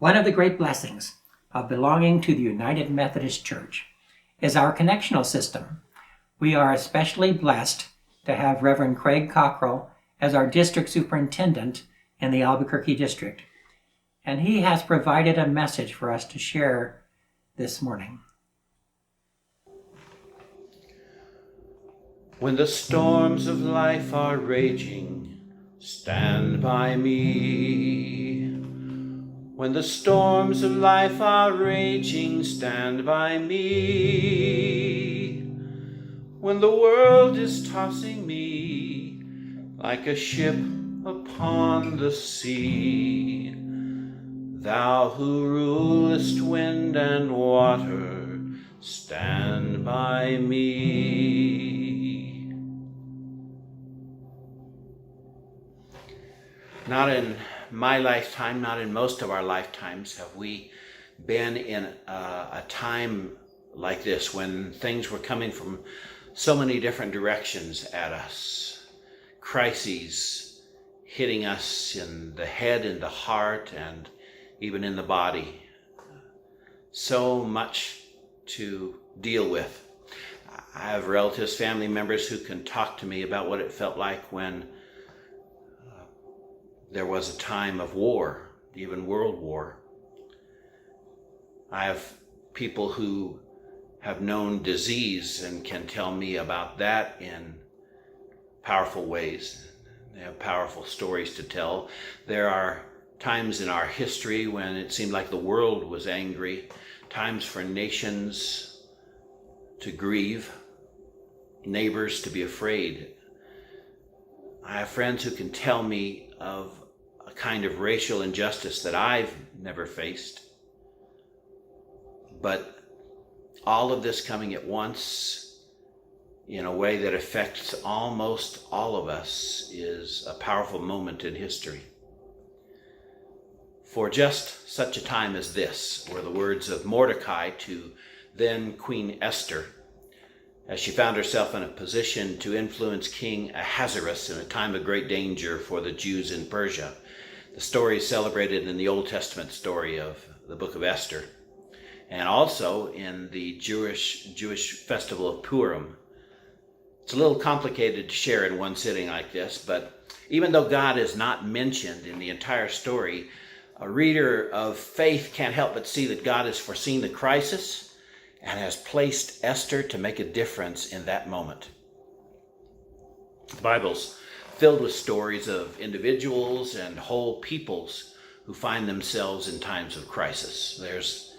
One of the great blessings of belonging to the United Methodist Church is our connectional system. We are especially blessed to have Reverend Craig Cockrell as our district superintendent in the Albuquerque district, and he has provided a message for us to share this morning. When the storms of life are raging, stand by me. When the storms of life are raging, stand by me. When the world is tossing me like a ship upon the sea, thou who rulest wind and water, stand by me. Not in my lifetime, not in most of our lifetimes, have we been in a time like this when things were coming from so many different directions at us. Crises hitting us in the head, in the heart, and even in the body. So much to deal with. I have relatives, family members who can talk to me about what it felt like when there was a time of war, even world war. I have people who have known disease and can tell me about that in powerful ways. They have powerful stories to tell. There are times in our history when it seemed like the world was angry, times for nations to grieve, neighbors to be afraid. I have friends who can tell me of a kind of racial injustice that I've never faced. But all of this coming at once in a way that affects almost all of us is a powerful moment in history. For just such a time as this were the words of Mordecai to then Queen Esther, as she found herself in a position to influence King Ahasuerus in a time of great danger for the Jews in Persia. The story is celebrated in the Old Testament story of the book of Esther, and also in the Jewish festival of Purim. It's a little complicated to share in one sitting like this, but even though God is not mentioned in the entire story, a reader of faith can't help but see that God has foreseen the crisis and has placed Esther to make a difference in that moment. The Bible's filled with stories of individuals and whole peoples who find themselves in times of crisis. There's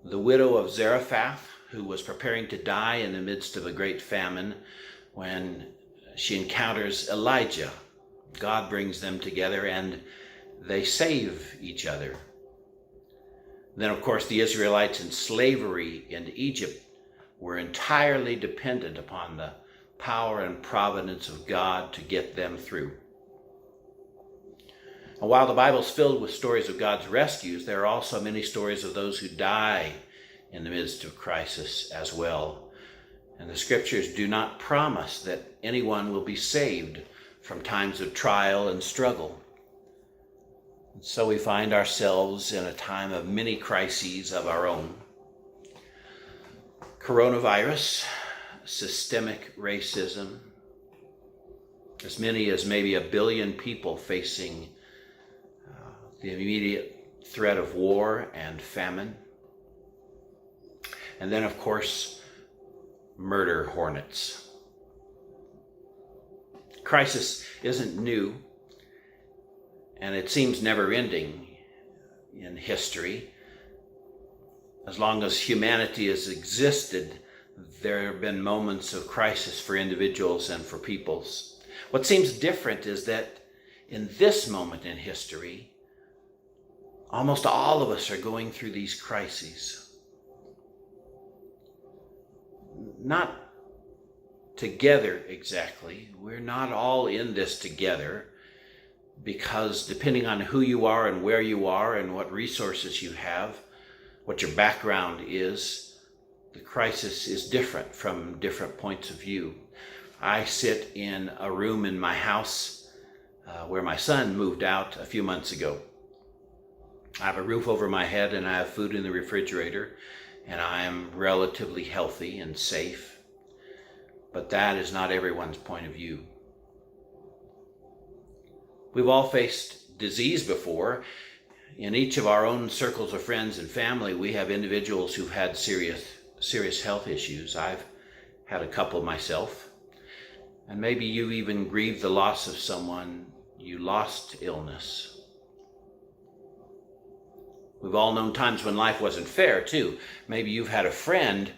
the widow of Zarephath, who was preparing to die in the midst of a great famine when she encounters Elijah. God brings them together and they save each other. Then, of course, the Israelites in slavery in Egypt were entirely dependent upon the power and providence of God to get them through. And while the Bible's filled with stories of God's rescues, there are also many stories of those who die in the midst of crisis as well. And the scriptures do not promise that anyone will be saved from times of trial and struggle. And so we find ourselves in a time of many crises of our own. Coronavirus, systemic racism, as many as maybe 1 billion people facing the immediate threat of war and famine. And then, of course, murder hornets. Crisis isn't new, and it seems never ending in history. As long as humanity has existed, there have been moments of crisis for individuals and for peoples. What seems different is that in this moment in history, almost all of us are going through these crises. Not together exactly. We're not all in this together, because depending on who you are and where you are and what resources you have, what your background is, the crisis is different from different points of view. I sit in a room in my house where my son moved out a few months ago. I have a roof over my head and I have food in the refrigerator, and I am relatively healthy and safe. But that is not everyone's point of view. We've all faced disease before. In each of our own circles of friends and family, we have individuals who've had serious health issues. I've had a couple myself. And maybe you've even grieved the loss of someone you lost to illness. We've all known times when life wasn't fair, too. Maybe you've had a friend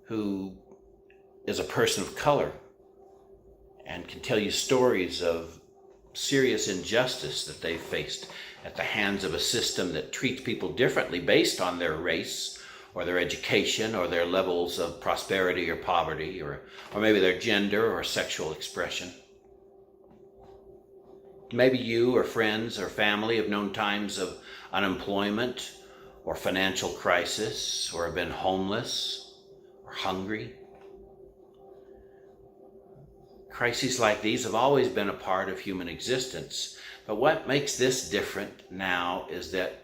who is a person of color and can tell you stories of serious injustice that they've faced at the hands of a system that treats people differently based on their race or their education or their levels of prosperity or poverty or maybe their gender or sexual expression. Maybe you or friends or family have known times of unemployment or financial crisis or have been homeless or hungry. Crises like these have always been a part of human existence, but what makes this different now is that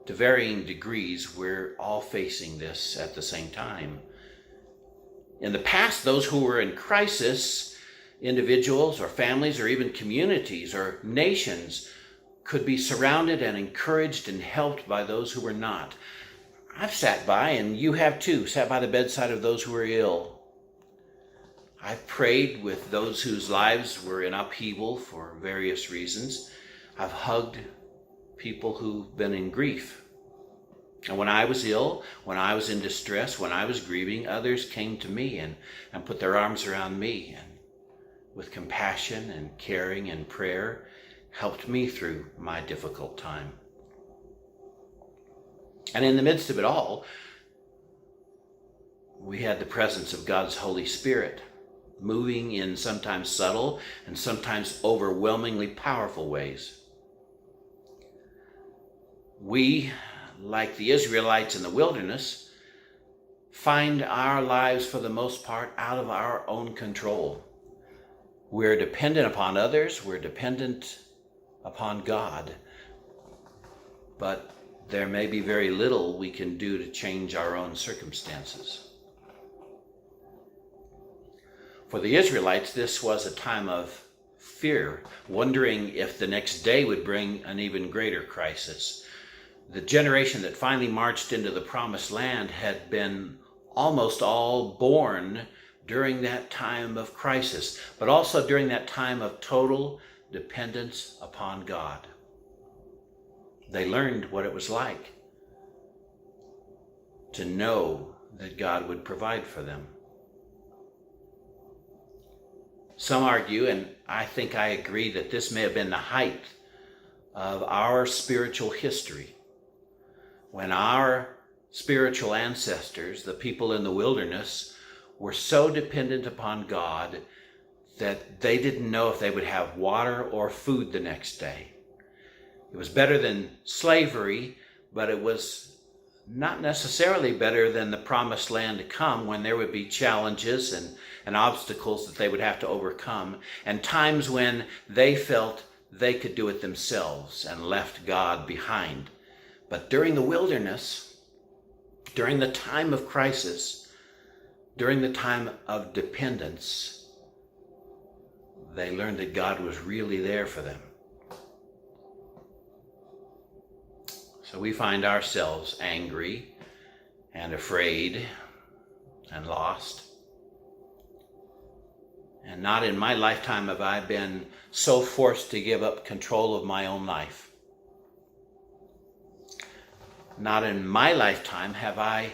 to varying degrees, we're all facing this at the same time. In the past, those who were in crisis, individuals or families or even communities or nations, could be surrounded and encouraged and helped by those who were not. I've sat by, and you have too, sat by the bedside of those who were ill. I've prayed with those whose lives were in upheaval for various reasons. I've hugged people who've been in grief. And when I was ill, when I was in distress, when I was grieving, others came to me and put their arms around me and with compassion and caring and prayer helped me through my difficult time. And in the midst of it all, we had the presence of God's Holy Spirit, moving in sometimes subtle and sometimes overwhelmingly powerful ways. We, like the Israelites in the wilderness, find our lives for the most part out of our own control. We're dependent upon others, we're dependent upon God, but there may be very little we can do to change our own circumstances. For the Israelites, this was a time of fear, wondering if the next day would bring an even greater crisis. The generation that finally marched into the promised land had been almost all born during that time of crisis, but also during that time of total dependence upon God. They learned what it was like to know that God would provide for them. Some argue, and I think I agree, that this may have been the height of our spiritual history, when our spiritual ancestors, the people in the wilderness, were so dependent upon God that they didn't know if they would have water or food the next day. It was better than slavery, but it was not necessarily better than the promised land to come, when there would be challenges and obstacles that they would have to overcome, and times when they felt they could do it themselves and left God behind. But during the wilderness, during the time of crisis, during the time of dependence, they learned that God was really there for them. So we find ourselves angry and afraid and lost. And not in my lifetime have I been so forced to give up control of my own life. Not in my lifetime have I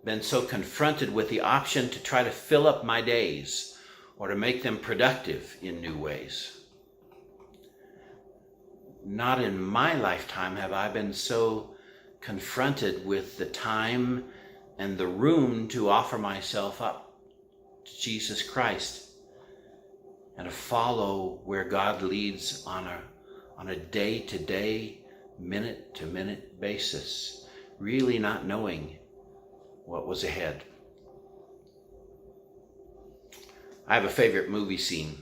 been so confronted with the option to try to fill up my days or to make them productive in new ways. Not in my lifetime have I been so confronted with the time and the room to offer myself up to Jesus Christ and to follow where God leads on a day-to-day, minute-to-minute basis, really not knowing what was ahead. I have a favorite movie scene,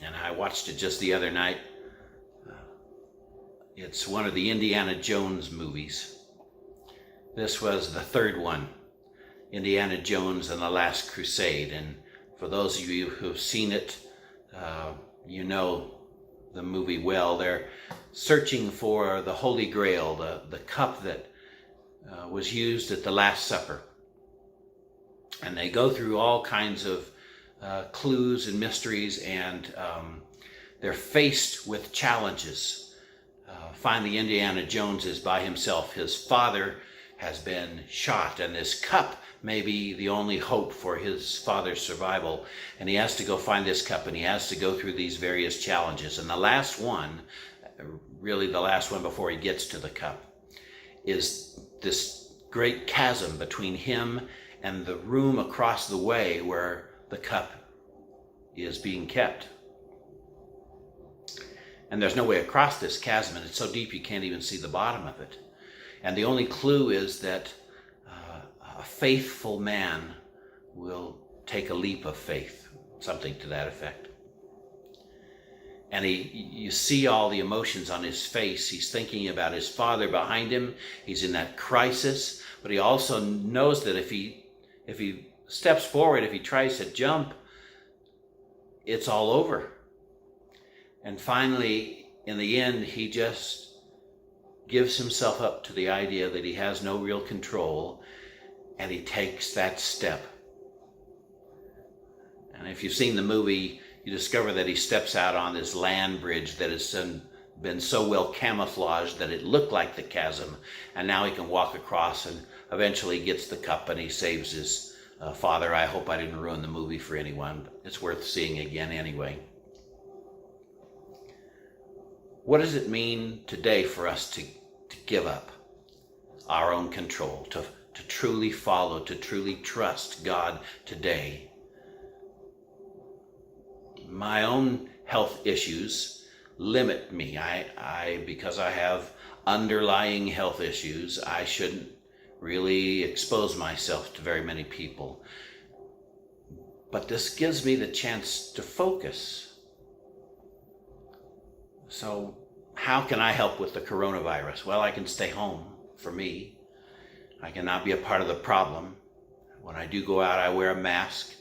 and I watched it just the other night. It's one of the Indiana Jones movies. This was the third one, Indiana Jones and the Last Crusade. And for those of you who have seen it, you know the movie well. They're searching for the Holy Grail, the cup that was used at the Last Supper. And they go through all kinds of clues and mysteries, and they're faced with challenges. Finally, Indiana Jones is by himself. His father has been shot, and this cup may be the only hope for his father's survival. And he has to go find this cup, and he has to go through these various challenges. And the last one, really the last one before he gets to the cup, is this great chasm between him and the room across the way where the cup is being kept. And there's no way across this chasm, and it's so deep you can't even see the bottom of it. And the only clue is that a faithful man will take a leap of faith, something to that effect. And you see all the emotions on his face. He's thinking about his father behind him. He's in that crisis, but he also knows that if he steps forward, if he tries to jump, it's all over. And finally, in the end, he just gives himself up to the idea that he has no real control, and he takes that step. And if you've seen the movie, you discover that he steps out on this land bridge that has been so well camouflaged that it looked like the chasm, and now he can walk across and eventually gets the cup and he saves his father. I hope I didn't ruin the movie for anyone, but it's worth seeing again anyway. What does it mean today for us to give up our own control, to truly follow, to truly trust God today? My own health issues limit me. Because I have underlying health issues, I shouldn't really expose myself to very many people. But this gives me the chance to focus. So how can I help with the coronavirus? Well, I can stay home for me. I cannot be a part of the problem. When I do go out, I wear a mask.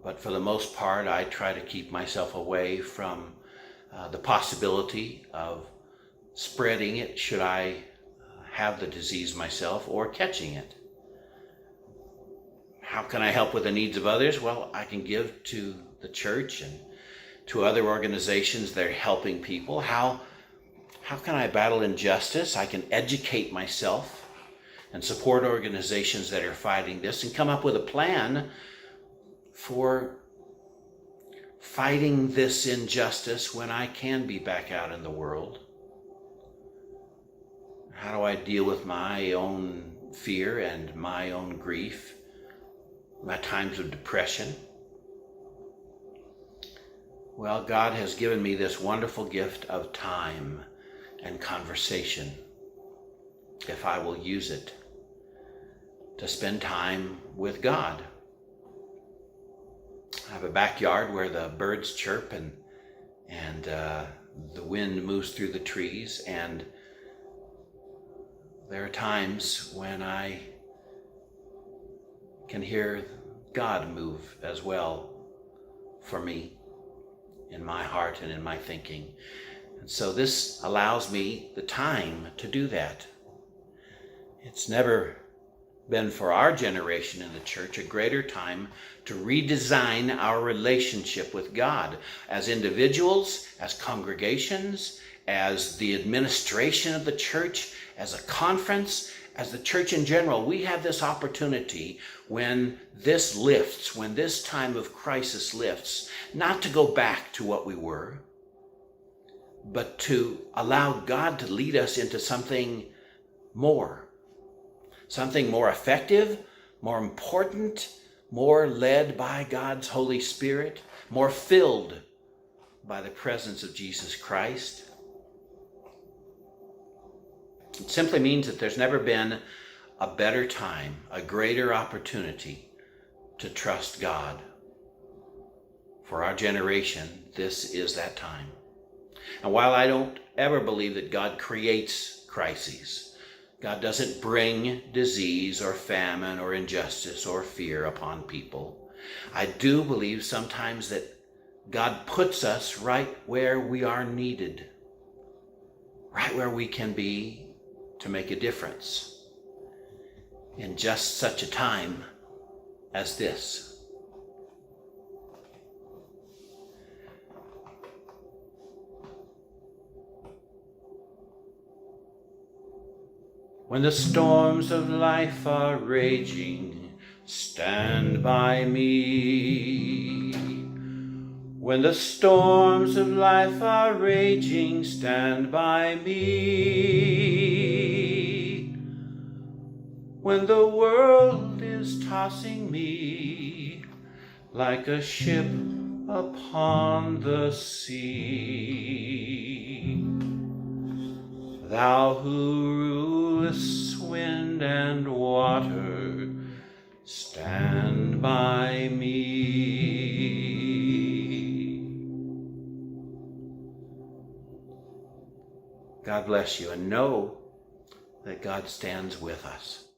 But for the most part, I try to keep myself away from the possibility of spreading it should I have the disease myself or catching it. How can I help with the needs of others? Well, I can give to the church and to other organizations that are helping people. How can I battle injustice? I can educate myself and support organizations that are fighting this and come up with a plan for fighting this injustice when I can be back out in the world. How do I deal with my own fear and my own grief, my times of depression? Well, God has given me this wonderful gift of time and conversation, if I will use it, to spend time with God. I have a backyard where the birds chirp and the wind moves through the trees, and there are times when I can hear God move as well for me in my heart and in my thinking. And so this allows me the time to do that. It's never been for our generation in the church a greater time to redesign our relationship with God as individuals, as congregations, as the administration of the church, as a conference, as the church in general. We have this opportunity when this lifts, when this time of crisis lifts, not to go back to what we were, but to allow God to lead us into something more effective, more important, more led by God's Holy Spirit, more filled by the presence of Jesus Christ. It simply means that there's never been a better time, a greater opportunity to trust God. For our generation, this is that time. And while I don't ever believe that God creates crises, God doesn't bring disease or famine or injustice or fear upon people, I do believe sometimes that God puts us right where we are needed, right where we can be to make a difference in just such a time as this. When the storms of life are raging, stand by me. When the storms of life are raging, stand by me. When the world is tossing me like a ship upon the sea, Thou who rulest wind and water, stand by me. God bless you, and know that God stands with us.